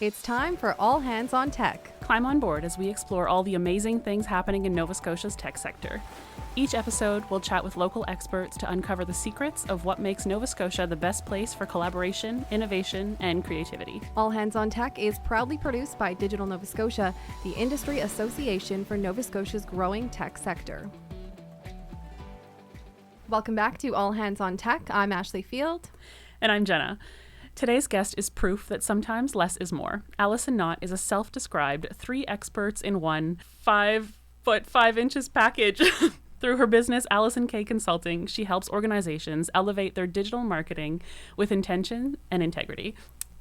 It's time for All Hands on Tech. Climb on board as we explore all the amazing things happening in Nova Scotia's tech sector. Each episode, we'll chat with local experts to uncover the secrets of what makes Nova Scotia the best place for collaboration, innovation, and creativity. All Hands on Tech is proudly produced by Digital Nova Scotia, the industry association for Nova Scotia's growing tech sector. Welcome back to All Hands on Tech. I'm Ashley Field. And I'm Jenna. Today's guest is proof that sometimes less is more. Alison Knott is a self-described 3 experts in 1 5'5" package. Through her business, Alison K Consulting, she helps organizations elevate their digital marketing with intention and integrity.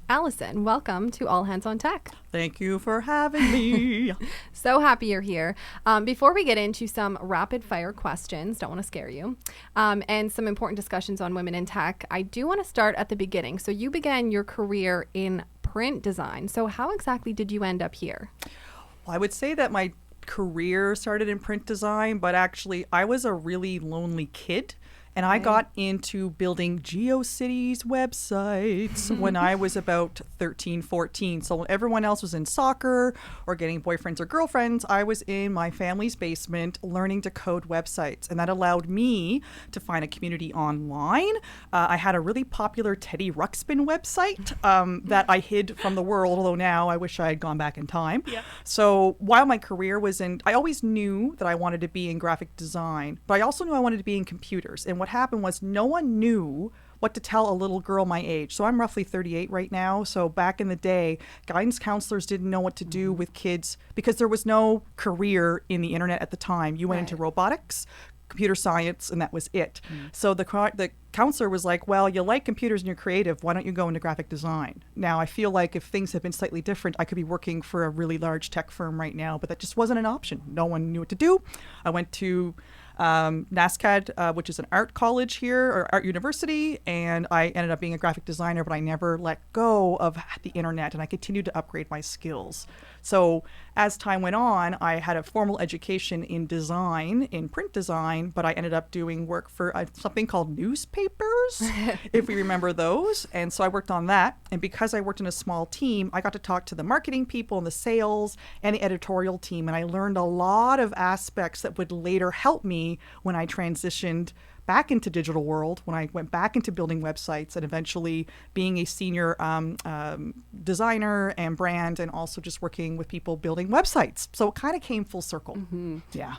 Alison, welcome to All Hands on Tech. Thank you for having me. So happy you're here. Before we get into some rapid fire questions, don't want to scare you, and some important discussions on women in tech, I do want to start at the beginning. So you began your career in print design. So how exactly did you end up here? Well, I would say that my career started in print design, but actually I was a really lonely kid. And I got into building GeoCities websites when I was about 13, 14. So when everyone else was in soccer or getting boyfriends or girlfriends, I was in my family's basement learning to code websites. And that allowed me to find a community online. I had a really popular Teddy Ruxpin website that I hid from the world, although now I wish I had gone back in time. Yeah. So while my career was I always knew that I wanted to be in graphic design, but I also knew I wanted to be in computers. And what happened was no one knew what to tell a little girl my age. So I'm roughly 38 right now. So back in the day, guidance counselors didn't know what to do with kids because there was no career in the internet at the time. You went into robotics, computer science, and that was it. So the counselor was like, well, you like computers and you're creative. Why don't you go into graphic design? Now, I feel like if things had been slightly different, I could be working for a really large tech firm right now, but that just wasn't an option. No one knew what to do. I went to NASCAD, which is an art college here, or art university, and I ended up being a graphic designer, but I never let go of the internet, and I continued to upgrade my skills. So as time went on, I had a formal education in design, in print design, but I ended up doing work for something called newspapers, if we remember those. And so I worked on that. And because I worked in a small team, I got to talk to the marketing people and the sales and the editorial team. And I learned a lot of aspects that would later help me when I transitioned back into digital world, when I went back into building websites and eventually being a senior designer and brand, and also just working with people building websites. So it kind of came full circle. Yeah.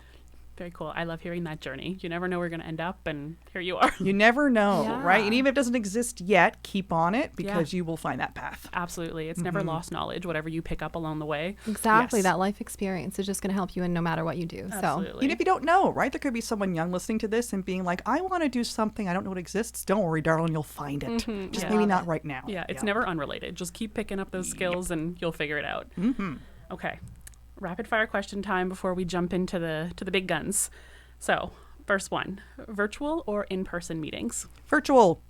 Very cool. I love hearing that journey. You never know where you're going to end up, and here you are. You never know, right? And even if it doesn't exist yet, keep on it because you will find that path. Absolutely. It's never lost knowledge, whatever you pick up along the way. Exactly. That life experience is just going to help you in no matter what you do. Absolutely. So even if you don't know, right? There could be someone young listening to this and being like, I want to do something. I don't know what exists. Don't worry, darling. You'll find it. Just maybe not right now. Yeah. It's never unrelated. Just keep picking up those skills and you'll figure it out. Okay. Rapid fire question time before we jump into the big guns. So, first one, virtual or in-person meetings? Virtual.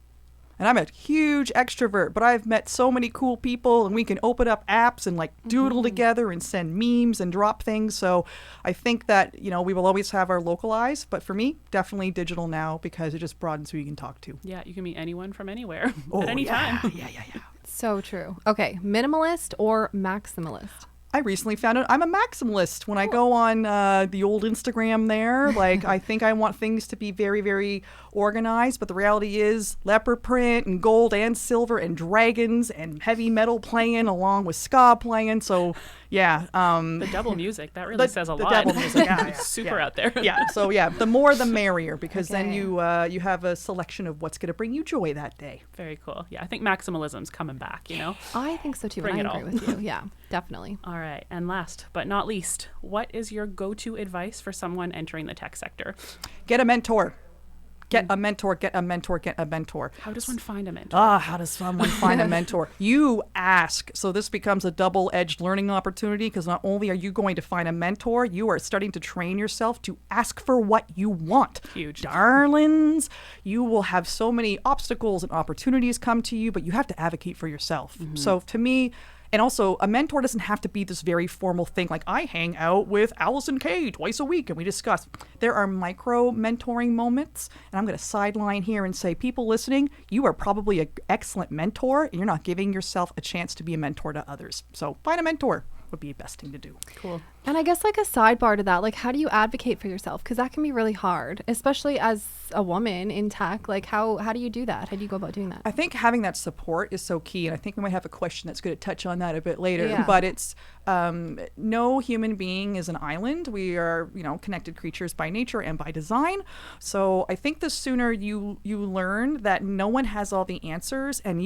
And I'm a huge extrovert, but I've met so many cool people, and we can open up apps and like doodle together and send memes and drop things. So I think that, we will always have our local eyes, but for me, definitely digital now because it just broadens who you can talk to. Yeah, you can meet anyone from anywhere at any time. Yeah. So true. Okay, minimalist or maximalist? I recently found out I'm a maximalist. When I go on the old Instagram there, I think I want things to be very, very organized. But the reality is leopard print and gold and silver and dragons and heavy metal playing along with ska playing. So, yeah. The double music, that really says a lot. The double music, Super out there. So, the more the merrier because then you have a selection of what's going to bring you joy that day. Very cool. Yeah, I think maximalism's coming back, I think so too. Bring and it I agree with you. Yeah, definitely. All right. And last but not least, what is your go-to advice for someone entering the tech sector? Get a mentor. Get a mentor, get a mentor, get a mentor. How does one find a mentor? How does someone find a mentor? You ask. So this becomes a double-edged learning opportunity because not only are you going to find a mentor, you are starting to train yourself to ask for what you want. Huge. Darlings, you will have so many obstacles and opportunities come to you, but you have to advocate for yourself. So to me, And also, a mentor doesn't have to be this very formal thing like I hang out with Alison K twice a week and we discuss. There are micro mentoring moments. And I'm going to sideline here and say, people listening, you are probably an excellent mentor and you're not giving yourself a chance to be a mentor to others. So find a mentor would be the best thing to do. Cool. And I guess like a sidebar to that, like how do you advocate for yourself? Because that can be really hard, especially as a woman in tech. Like how do you do that? How do you go about doing that? I think having that support is so key. And I think we might have a question that's going to touch on that a bit later. Yeah. But it's no human being is an island. We are, connected creatures by nature and by design. So I think the sooner you learn that no one has all the answers and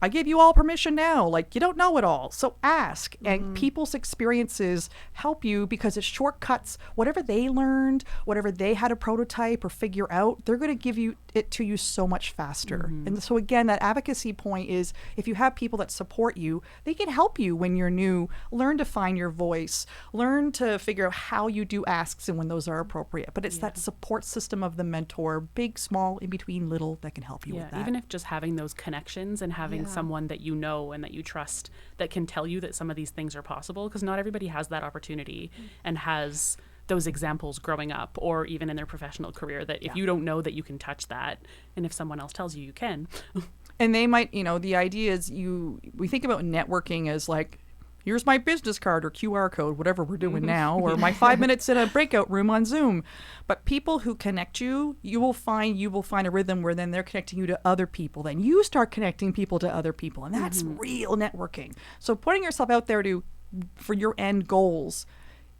I give you all permission now. Like, you don't know it all. So ask. And people's experiences help you because it shortcuts whatever they learned, whatever they had to prototype or figure out. They're going to give it to you so much faster. And so, again, that advocacy point is if you have people that support you, they can help you when you're new. Learn to find your voice. Learn to figure out how you do asks and when those are appropriate. But it's that support system of the mentor, big, small, in between, little, that can help you with that. Even if just having those connections and having someone that you know and that you trust that can tell you that some of these things are possible, because not everybody has that opportunity and has those examples growing up or even in their professional career that if you don't know that you can touch that, and if someone else tells you you can. And they might, the idea is we think about networking as like, here's my business card or QR code, whatever we're doing now, or my 5 minutes in a breakout room on Zoom. But people who connect you will find a rhythm where then they're connecting you to other people. Then you start connecting people to other people. And that's real networking. So putting yourself out there for your end goals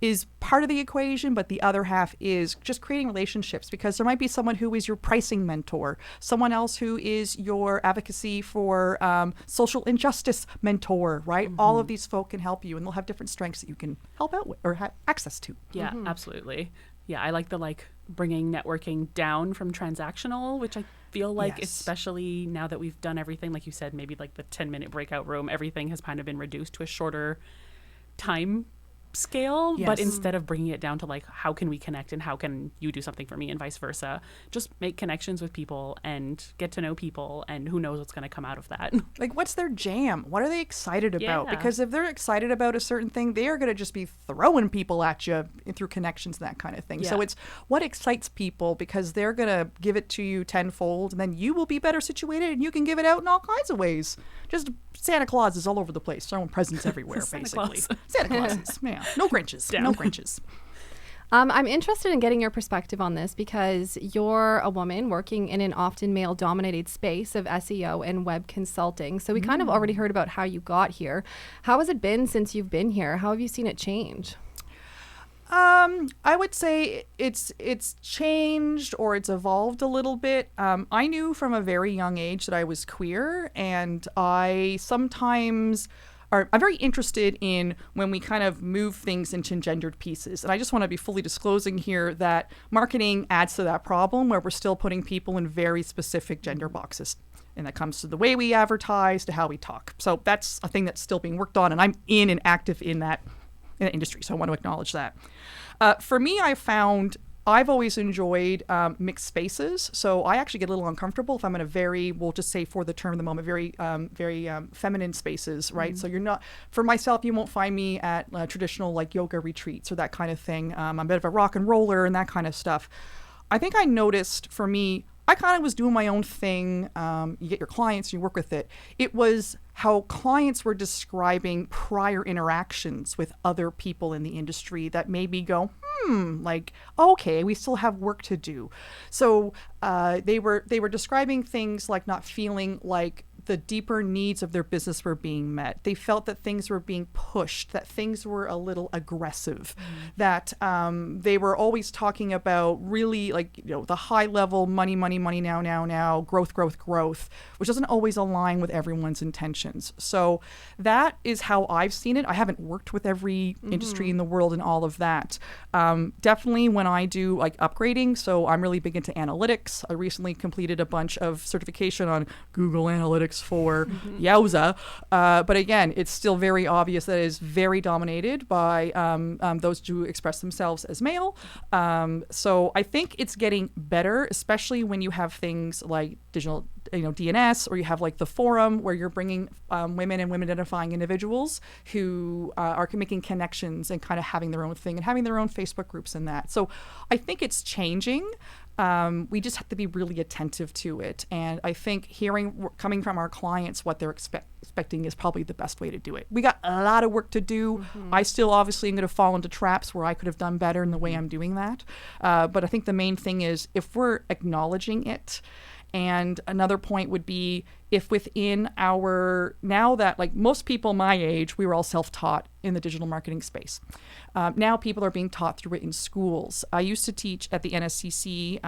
is part of the equation, but the other half is just creating relationships, because there might be someone who is your pricing mentor, someone else who is your advocacy for social injustice mentor, right? All of these folk can help you, and they'll have different strengths that you can help out with or have access to. Yeah, absolutely. Yeah, I like the bringing networking down from transactional, which I feel like especially now that we've done everything, like you said, maybe like the 10-minute breakout room, everything has kind of been reduced to a shorter time scale, but instead of bringing it down to how can we connect and how can you do something for me and vice versa, just make connections with people and get to know people, and who knows what's going to come out of that. Like, what's their jam? What are they excited about? Because if they're excited about a certain thing, they are going to just be throwing people at you through connections and that kind of thing. So it's what excites people, because they're going to give it to you tenfold, and then you will be better situated and you can give it out in all kinds of ways. Just Santa Claus is all over the place, throwing presents everywhere, basically. Santa Clauses. Yeah. No Grinches. Down. No Grinches. I'm interested in getting your perspective on this because you're a woman working in an often male-dominated space of SEO and web consulting. So we kind of already heard about how you got here. How has it been since you've been here? How have you seen it change? I would say it's changed or it's evolved a little bit. I knew from a very young age that I was queer, and I'm very interested in when we kind of move things into gendered pieces. And I just want to be fully disclosing here that marketing adds to that problem where we're still putting people in very specific gender boxes. And that comes to the way we advertise, to how we talk. So that's a thing that's still being worked on, and I'm in and active in the industry. So I want to acknowledge that. For me, I've always enjoyed mixed spaces. So I actually get a little uncomfortable if I'm in a very, we'll just say for the term of the moment, very feminine spaces, right? So you're not, for myself, you won't find me at traditional yoga retreats or that kind of thing. I'm a bit of a rock and roller and that kind of stuff. I think I noticed for me, I kind of was doing my own thing. You get your clients, you work with it. It was how clients were describing prior interactions with other people in the industry that made me go, okay, we still have work to do. So they were describing things like not feeling like the deeper needs of their business were being met. They felt that things were being pushed, that things were a little aggressive, that they were always talking about really the high level money, now, growth, which doesn't always align with everyone's intentions. So that is how I've seen it. I haven't worked with every industry in the world and all of that. Definitely when I do upgrading, so I'm really big into analytics. I recently completed a bunch of certification on Google Analytics for Yowza. But again, it's still very obvious that it is very dominated by those who express themselves as male. So I think it's getting better, especially when you have things like digital DNS, or you have like the forum where you're bringing women and women identifying individuals who are making connections and kind of having their own thing and having their own Facebook groups and that. So I think it's changing. We just have to be really attentive to it. And I think coming from our clients what they're expecting is probably the best way to do it. We got a lot of work to do. I still obviously am going to fall into traps where I could have done better in the way I'm doing that. But I think the main thing is if we're acknowledging it. And another point would be if within now that like most people my age, we were all self-taught in the digital marketing space. Now people are being taught through it in schools. I used to teach at the NSCC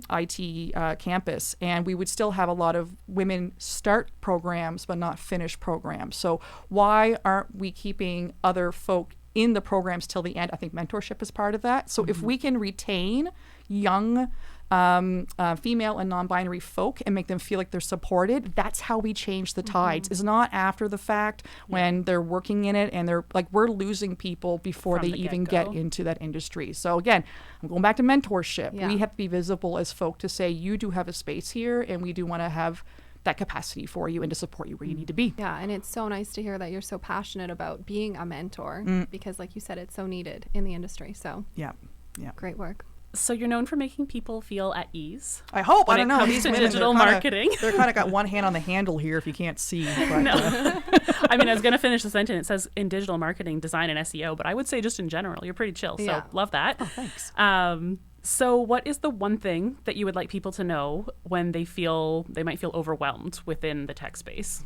IT campus, and we would still have a lot of women start programs but not finish programs. So why aren't we keeping other folk in the programs till the end? I think mentorship is part of that. So if we can retain young female and non-binary folk and make them feel like they're supported, that's how we change the tides. It's not after the fact when they're working in it and they're like, we're losing people before From they the even get-go. get into that industry. So again, I'm going back to mentorship. Yeah. We have to be visible as folk to say, you do have a space here and we do want to have that capacity for you and to support you where you need to be. Yeah, and it's so nice to hear that you're so passionate about being a mentor because, like you said, it's so needed in the industry. So Yeah. great work. So you're known for making people feel at ease. I hope. When I don't it know. comes These to women, digital they're kinda- marketing. They're kind of got one hand on the handle here if you can't see. But, No. I mean, I was going to finish the sentence. It says in digital marketing, design, and SEO, but I would say just in general, you're pretty chill. So Yeah. love that. oh, thanks. So what is the one thing that you would like people to know when they might feel overwhelmed within the tech space?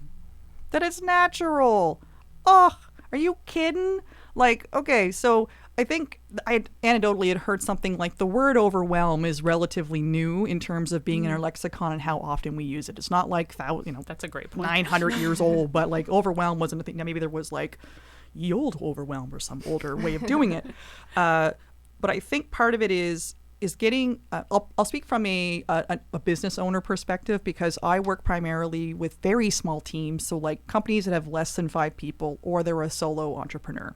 That it's natural. Oh, are you kidding? Like, okay, so I think I anecdotally had heard something like the word overwhelm is relatively new in terms of being in our lexicon and how often we use it. It's not like, That's a great point. 900 years old, but like overwhelm wasn't a thing. Now maybe there was like ye old overwhelm or some older way of doing it. But I think part of it is getting, I'll speak from a business owner perspective because I work primarily with very small teams. So like companies that have less than 5 people or they're a solo entrepreneur,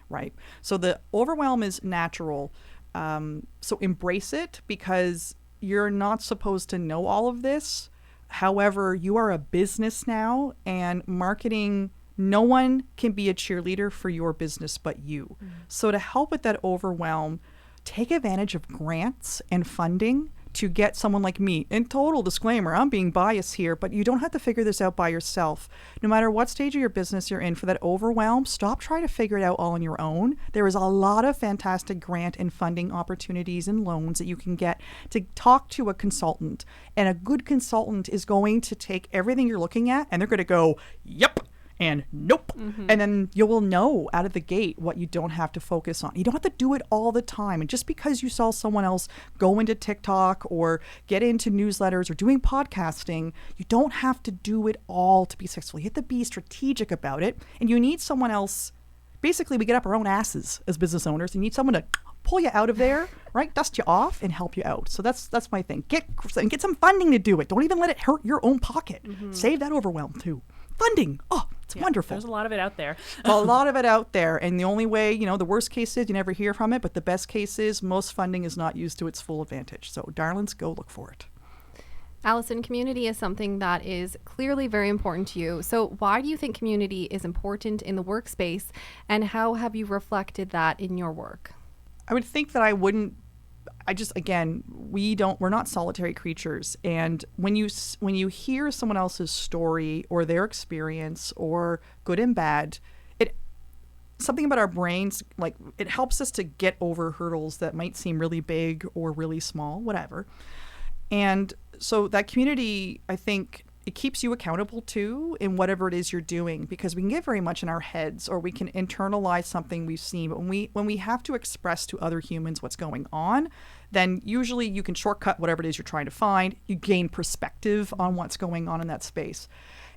right? So the overwhelm is natural. So embrace it because you're not supposed to know all of this. However, you are a business now and marketing, no one can be a cheerleader for your business but you. So to help with that overwhelm, take advantage of grants and funding to get someone like me. And total disclaimer, I'm being biased here, but you don't have to figure this out by yourself. No matter what stage of your business you're in, for that overwhelm, stop trying to figure it out all on your own. There is a lot of fantastic grant and funding opportunities and loans that you can get to talk to a consultant. And a good consultant is going to take everything you're looking at and they're going to go, yep, and nope. And then you will know out of the gate what you don't have to focus on. You don't have to do it all the time. And just because you saw someone else go into TikTok or get into newsletters or doing podcasting, you don't have to do it all to be successful. You have to be strategic about it. And you need someone else. Basically, we get up our own asses as business owners. You need someone to pull you out of there, right? Dust you off and help you out. So that's my thing. Get some funding to do it. Don't even let it hurt your own pocket. Save that overwhelm too. Funding. Oh, it's wonderful. There's a lot of it out there. A lot of it out there. And the only way, the worst case is you never hear from it. But the best case is most funding is not used to its full advantage. So darlings, go look for it. Alison, community is something that is clearly very important to you. So why do you think community is important in the workspace and how have you reflected that in your work? I would think that we're not solitary creatures. And when you hear someone else's story or their experience or good and bad, something about our brains, like it helps us to get over hurdles that might seem really big or really small, whatever. And so that community, I think, it keeps you accountable too in whatever it is you're doing, because we can get very much in our heads or we can internalize something we've seen. But when we have to express to other humans what's going on, then usually you can shortcut whatever it is you're trying to find. You gain perspective on what's going on in that space.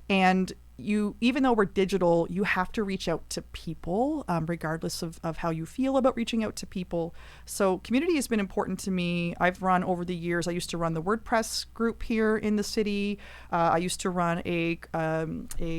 And even though we're digital, you have to reach out to people, regardless of how you feel about reaching out to people. So community has been important to me. I've run over the years, I used to run the WordPress group here in the city. I used to run a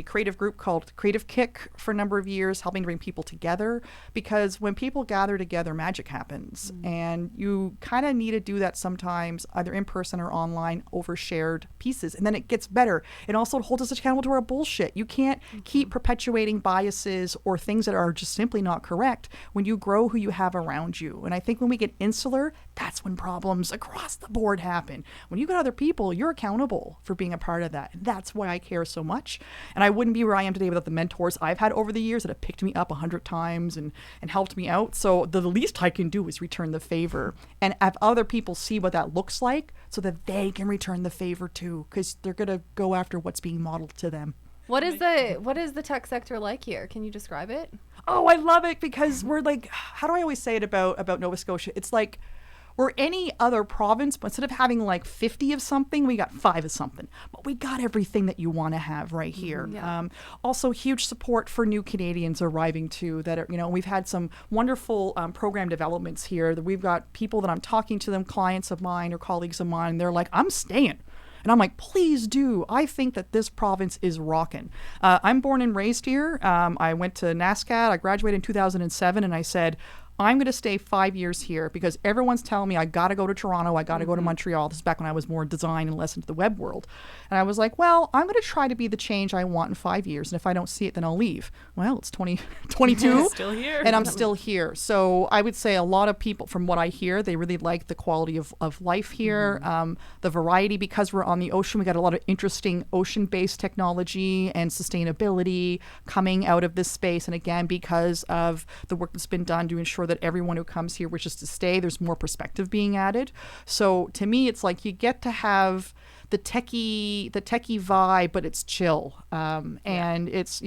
creative group called Creative Kick for a number of years, helping to bring people together, because when people gather together, magic happens. And you kind of need to do that sometimes, either in person or online, over shared pieces. And then it gets better. It also holds us accountable to our bullshit. You can't keep perpetuating biases or things that are just simply not correct when you grow who you have around you. And I think when we get insular, that's when problems across the board happen. When you got other people, you're accountable for being a part of that. And that's why I care so much. And I wouldn't be where I am today without the mentors I've had over the years that have picked me up 100 times and helped me out. So the least I can do is return the favor and have other people see what that looks like so that they can return the favor too, because they're going to go after what's being modeled to them. What is the tech sector like here? Can you describe it? Oh, I love it, because we're like, how do I always say it about Nova Scotia? It's like we're any other province, but instead of having like 50 of something, we got 5 of something. But we got everything that you want to have right here. Yeah. Also, huge support for new Canadians arriving too. That are, we've had some wonderful program developments here. That we've got people that I'm talking to them, clients of mine or colleagues of mine. They're like, I'm staying. And I'm like, please do. I think that this province is rocking. I'm born and raised here. I went to NASCAD. I graduated in 2007, and I said, I'm going to stay 5 years here because everyone's telling me I got to go to Toronto, I got to go to Montreal. This is back when I was more in design and less into the web world. And I was like, well, I'm going to try to be the change I want in 5 years. And if I don't see it, then I'll leave. Well, it's 2022. Still here. And I'm still here. So I would say a lot of people, from what I hear, they really like the quality of life here, the variety, because we're on the ocean. We got a lot of interesting ocean-based technology and sustainability coming out of this space. And again, because of the work that's been done to ensure that everyone who comes here wishes to stay, there's more perspective being added. So to me, it's like you get to have the techie vibe, but it's chill, and it's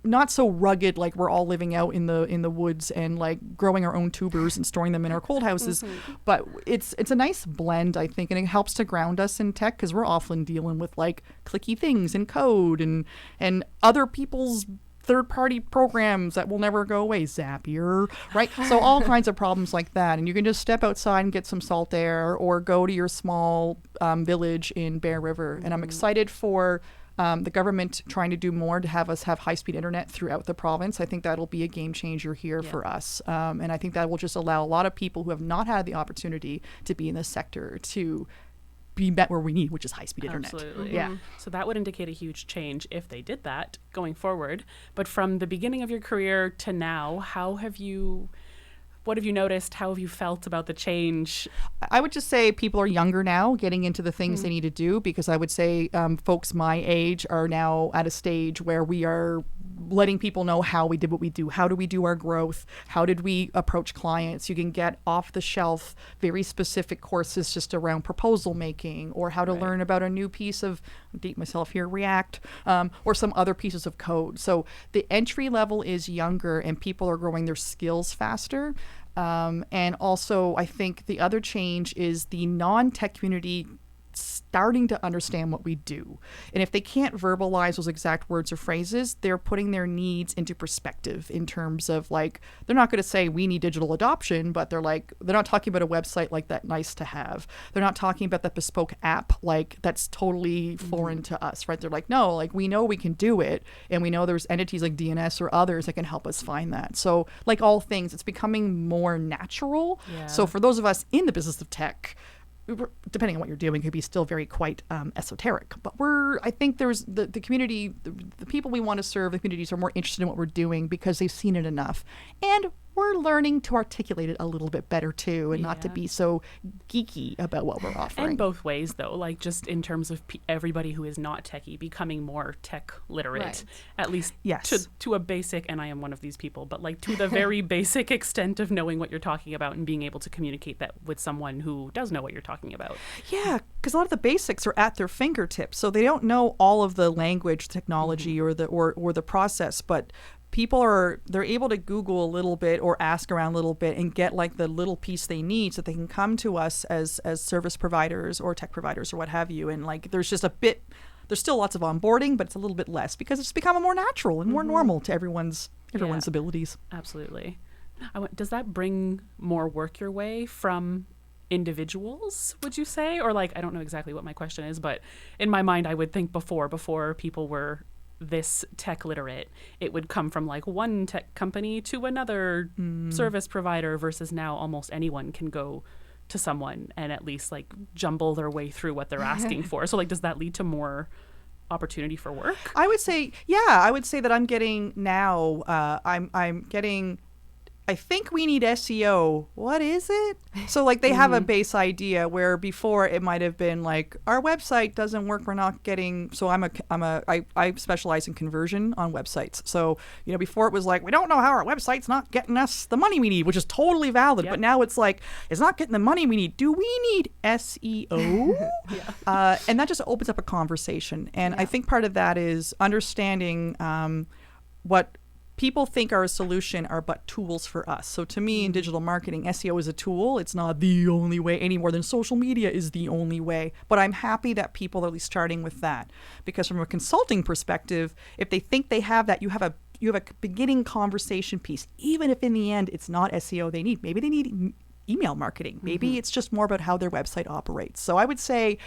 not so rugged like we're all living out in the woods and like growing our own tubers and storing them in our cold houses. But it's a nice blend, I think, and it helps to ground us in tech because we're often dealing with like clicky things and code and other people's third-party programs that will never go away, Zapier, right? So all kinds of problems like that. And you can just step outside and get some salt air or go to your small village in Bear River. And I'm excited for the government trying to do more to have us have high-speed internet throughout the province. I think that'll be a game changer here for us. And I think that will just allow a lot of people who have not had the opportunity to be in this sector to be met where we need, which is high-speed internet. Absolutely. Yeah. So that would indicate a huge change if they did that going forward. But from the beginning of your career to now, what have you noticed? How have you felt about the change? I would just say people are younger now, getting into the things they need to do, because I would say folks my age are now at a stage where we are letting people know how we did what we do. How do we do our growth? How did we approach clients? You can get off the shelf very specific courses just around proposal making, or how to learn about a new piece of, date myself here, React, or some other pieces of code. So the entry level is younger and people are growing their skills faster. And also, I think the other change is the non-tech community starting to understand what we do. And if they can't verbalize those exact words or phrases, they're putting their needs into perspective in terms of like, they're not going to say we need digital adoption, but they're not talking about a website like that nice to have. They're not talking about that bespoke app like that's totally foreign to us, right? They're like, no, like we know we can do it. And we know there's entities like DNS or others that can help us find that. So like all things, it's becoming more natural. Yeah. So for those of us in the business of tech, depending on what you're doing, could be still very quite esoteric. But I think there's the community, the people we want to serve, the communities are more interested in what we're doing because they've seen it enough. And we're learning to articulate it a little bit better too, and not to be so geeky about what we're offering. And both ways though, like just in terms of everybody who is not techie becoming more tech literate, at least to a basic, and I am one of these people, but like to the very basic extent of knowing what you're talking about and being able to communicate that with someone who does know what you're talking about. Yeah, because a lot of the basics are at their fingertips, so they don't know all of the language, technology, or the process, but they're able to Google a little bit or ask around a little bit and get like the little piece they need so they can come to us as service providers or tech providers or what have you. And like there's There's still lots of onboarding, but it's a little bit less because it's become more natural and more normal to everyone's abilities. Absolutely. Does that bring more work your way from individuals, would you say? Or like, I don't know exactly what my question is, but in my mind, I would think before people were this tech literate, it would come from like one tech company to another service provider, versus now almost anyone can go to someone and at least like jumble their way through what they're asking for. So like, does that lead to more opportunity for work? I would say that I'm getting now, I'm getting, I think we need SEO. What is it? So like they have a base idea where before it might have been like, our website doesn't work. We're not getting, so I specialize in conversion on websites. So, before it was like, we don't know how our website's not getting us the money we need, which is totally valid. But now it's like, it's not getting the money we need. Do we need SEO? And that just opens up a conversation. And I think part of that is understanding what people think are a solution are but tools for us. So to me, in digital marketing, SEO is a tool. It's not the only way any more than social media is the only way. But I'm happy that people are at least starting with that. Because from a consulting perspective, if they think they have that, you have a beginning conversation piece. Even if in the end it's not SEO they need. Maybe they need email marketing. Maybe it's just more about how their website operates. So I would say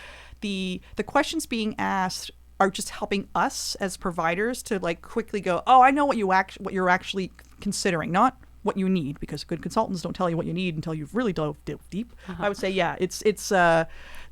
the questions being asked are just helping us as providers to like quickly go, oh, I know what you're actually considering, not what you need, because good consultants don't tell you what you need until you've really dove deep. I would say, it's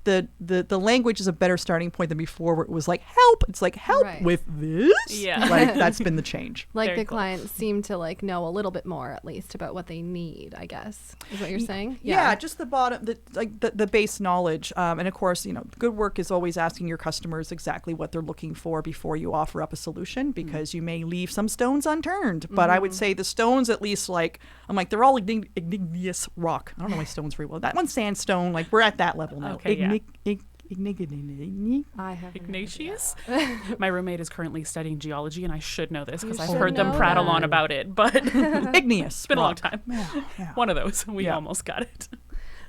the language is a better starting point than before, where it was like help. It's like help with this. Yeah, like that's been the change. Like Very the clients seem to like know a little bit more at least about what they need, I guess, is what you're saying. Yeah, just the bottom, the base knowledge, and of course, good work is always asking your customers exactly what they're looking for before you offer up a solution, because you may leave some stones unturned. But I would say the stones, at least, like I'm like they're all igneous rock. I don't know my stones very well. That one's sandstone. Like we're at that level now. Okay, I have Ignatius. My roommate is currently studying geology, and I should know this because I've heard them prattle on about it. But igneous. It's been a long time. Yeah. One of those. We almost got it.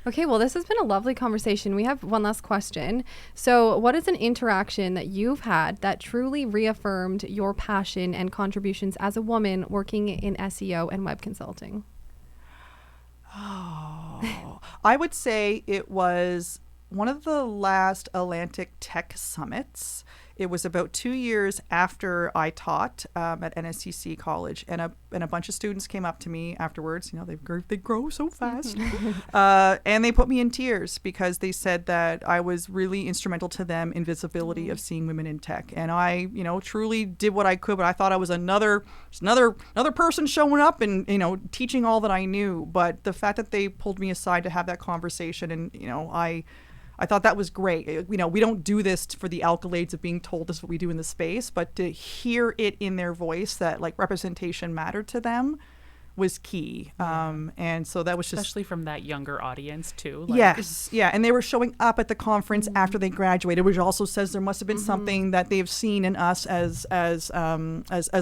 Okay, well, this has been a lovely conversation. We have one last question. So what is an interaction that you've had that truly reaffirmed your passion and contributions as a woman working in SEO and web consulting? Oh, I would say it was one of the last Atlantic Tech Summits. It was about 2 years after I taught at NSCC College, and a bunch of students came up to me afterwards. They grow so fast, and they put me in tears because they said that I was really instrumental to them in visibility of seeing women in tech. And I, truly did what I could, but I thought I was another person showing up and teaching all that I knew. But the fact that they pulled me aside to have that conversation, and I thought that was great. We don't do this for the accolades of being told this is what we do in the space, but to hear it in their voice that like representation mattered to them was key. And so that was just... Especially from that younger audience too. Yes. Yeah. And they were showing up at the conference after they graduated, which also says there must have been something that they've seen in us as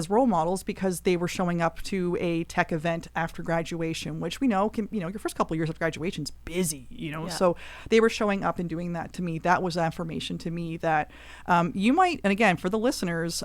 role models, because they were showing up to a tech event after graduation, which we know can, your first couple of years of graduation is busy, so they were showing up and doing that. To me, that was affirmation to me that you might, and again, for the listeners,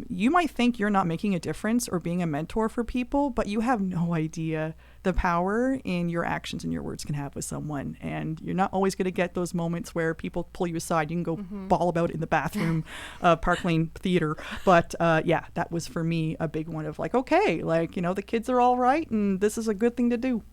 you might think you're not making a difference or being a mentor for people, but you have no idea the power in your actions and your words can have with someone. And you're not always going to get those moments where people pull you aside. You can go bawl about it in the bathroom of Park Lane Theater. But that was for me a big one of like, okay, like, the kids are all right and this is a good thing to do.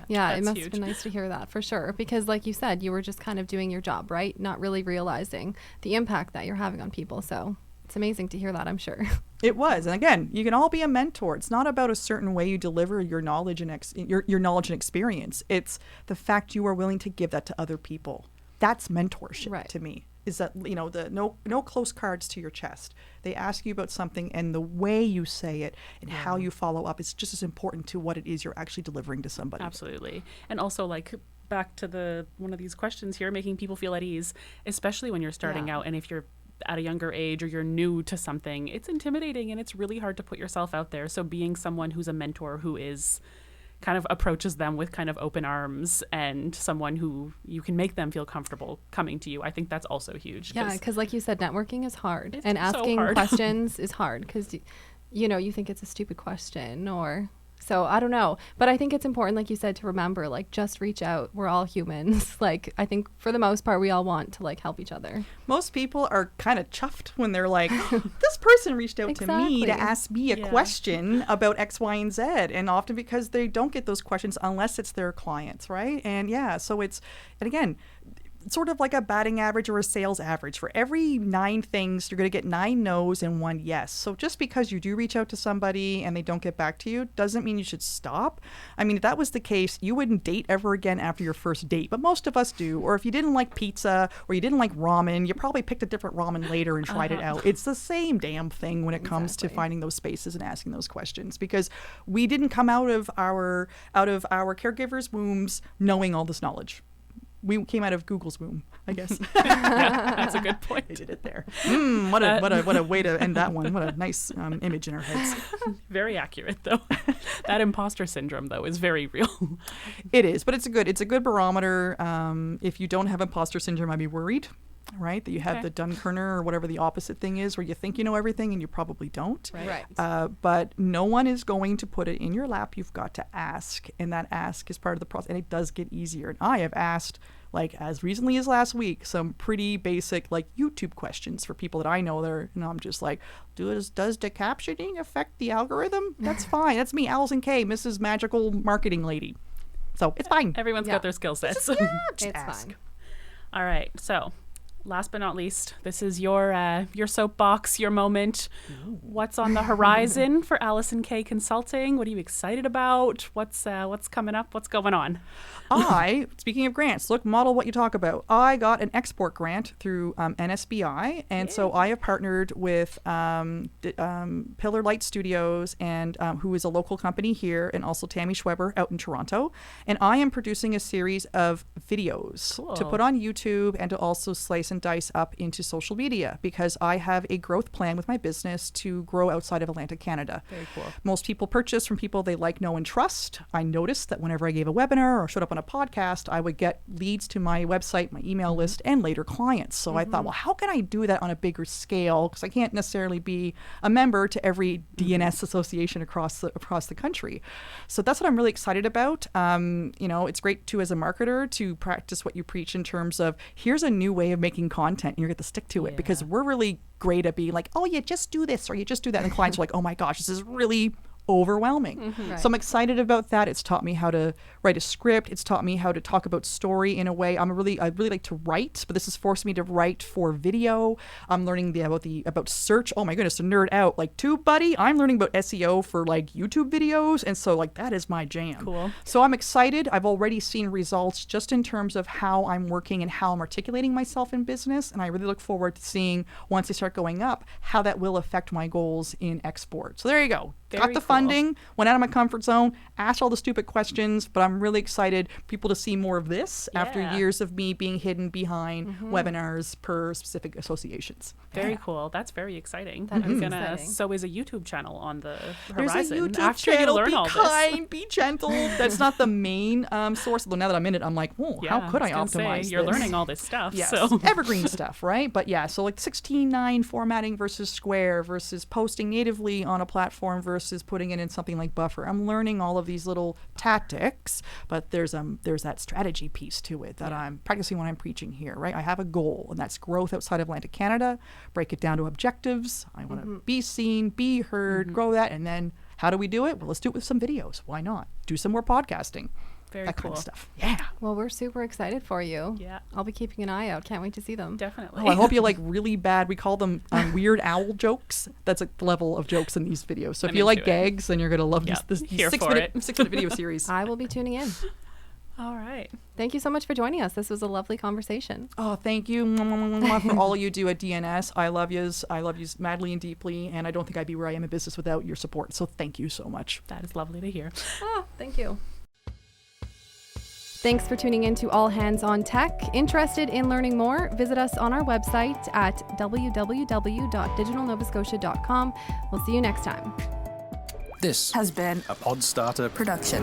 Yeah, it must have been nice to hear that for sure. Because like you said, you were just kind of doing your job, right? Not really realizing the impact that you're having on people. So it's amazing to hear that, I'm sure. It was. And again, you can all be a mentor. It's not about a certain way you deliver your knowledge and your knowledge and experience. It's the fact you are willing to give that to other people. That's mentorship to me. Is that, the no close cards to your chest. They ask you about something, and the way you say it and how you follow up is just as important to what it is you're actually delivering to somebody. Absolutely. And also, like, back to one of these questions here, making people feel at ease, especially when you're starting out, and if you're at a younger age or you're new to something, it's intimidating and it's really hard to put yourself out there. So being someone who's a mentor, who is kind of approaches them with kind of open arms and someone who you can make them feel comfortable coming to you. I think that's also huge. Yeah, because like you said, networking is hard. It's And so asking hard. questions is hard because, you think it's a stupid question or... So I don't know. But I think it's important, like you said, to remember, like, just reach out. We're all humans. Like, I think for the most part, we all want to, like, help each other. Most people are kind of chuffed when they're like, this person reached out to me Exactly. to ask me a Yeah. question about X, Y, and Z. And often because they don't get those questions unless it's their clients, right? And yeah, so and again, sort of like a batting average or a sales average. For every 9 things, you're going to get 9 no's and 1 yes. So just because you do reach out to somebody and they don't get back to you doesn't mean you should stop. I mean, if that was the case, you wouldn't date ever again after your first date, but most of us do. Or if you didn't like pizza or you didn't like ramen, you probably picked a different ramen later and tried it out. It's the same damn thing when it comes to Exactly. finding those spaces and asking those questions, because we didn't come out of our caregivers' wombs knowing all this knowledge. We came out of Google's womb, I guess. Yeah, that's a good They point. did it there. What a way to end that one. What a nice image in our heads. Very accurate, though. That imposter syndrome, though, is very real. It is, but it's a good barometer. If you don't have imposter syndrome, I'd be worried, right? That you have Okay. the Dunkerner or whatever the opposite thing is, where you think you know everything and you probably don't. Right. But no one is going to put it in your lap. You've got to ask, and that ask is part of the process, and it does get easier. And I have asked, like as recently as last week, some pretty basic like YouTube questions for people that I know there, and I'm just like, does the captioning affect the algorithm? That's fine. That's me, Alison K, Mrs. Magical Marketing Lady. So it's fine. Everyone's Yeah. got their skill sets. Just It's ask. fine. All right. So, last but not least, this is your soapbox, your moment. What's on the horizon for Alison K Consulting? What are you excited about? What's coming up? What's going on? Speaking of grants, look, model what you talk about. I got an export grant through NSBI, and so I have partnered with Pillar Light Studios, and who is a local company here, and also Tammy Schweber out in Toronto. And I am producing a series of videos to Cool. put on YouTube and to also slice and dice up into social media, because I have a growth plan with my business to grow outside of Atlantic Canada. Very cool. Most people purchase from people they like, know, and trust. I noticed that whenever I gave a webinar or showed up on a podcast, I would get leads to my website, my email list, and later clients. So I thought, well, how can I do that on a bigger scale? Because I can't necessarily be a member to every DNS association across the country. So that's what I'm really excited about. It's great too as a marketer to practice what you preach in terms of here's a new way of making content, and you're going to stick to it, because Yeah. we're really great at being like, oh, you just do this or you just do that. And clients are like, oh my gosh, this is really overwhelming. Right. So I'm excited about that. It's taught me how to write a script. It's taught me how to talk about story in a way. I really like to write, but this has forced me to write for video. I'm learning about search. Oh my goodness, to nerd out like TubeBuddy. I'm learning about SEO for like YouTube videos, and so like that is my jam. Cool. So I'm excited. I've already seen results just in terms of how I'm working and how I'm articulating myself in business, and I really look forward to seeing once they start going up how that will affect my goals in export. So there you go. Got Very the cool. funding, went out of my comfort zone, asked all the stupid questions, but I'm really excited people to see more of this after Yeah. years of me being hidden behind webinars per specific associations. Very Yeah. cool. That's very exciting. That I'm is gonna. exciting. So is a YouTube channel on the There's horizon a YouTube after channel. you learn Be all this. kind, be gentle. That's not the main source. Although now that I'm in it, I'm like, oh, Yeah, how could I was gonna optimize say, You're this? learning all this stuff. Yes, So evergreen stuff, right? But yeah, so like 16:9 formatting versus square versus posting natively on a platform versus putting it in something like Buffer. I'm learning all of these little tactics, but there's that strategy piece to it that I'm practicing when I'm preaching here, right? I have a goal, and that's growth outside of Atlantic Canada. Break it down to objectives. I want to be seen, be heard, grow that, and then how do we do it? Well, let's do it with some videos. Why not? Do some more podcasting. very That cool. kind of stuff. Yeah. Well, we're super excited for you. Yeah, I'll be keeping an eye out. Can't wait to see them. definitely. Oh, I hope you like really bad. We call them weird owl jokes. That's like the level of jokes in these videos. So if I'm you like into it. gags, then you're gonna love Yeah, this here for 6-minute video series. I will be tuning in. All right. Thank you so much for joining us. This was a lovely conversation. Oh, thank you mwah, mwah, mwah, mwah, for all you do at DNS. I love yous. I love yous madly and deeply, and I don't think I'd be where I am in business without your support. So thank you so much. That is lovely to hear. Oh, thank you. Thanks for tuning in to All Hands on Tech. Interested in learning more? Visit us on our website at www.digitalnovascotia.com. We'll see you next time. This has been a Podstarter production.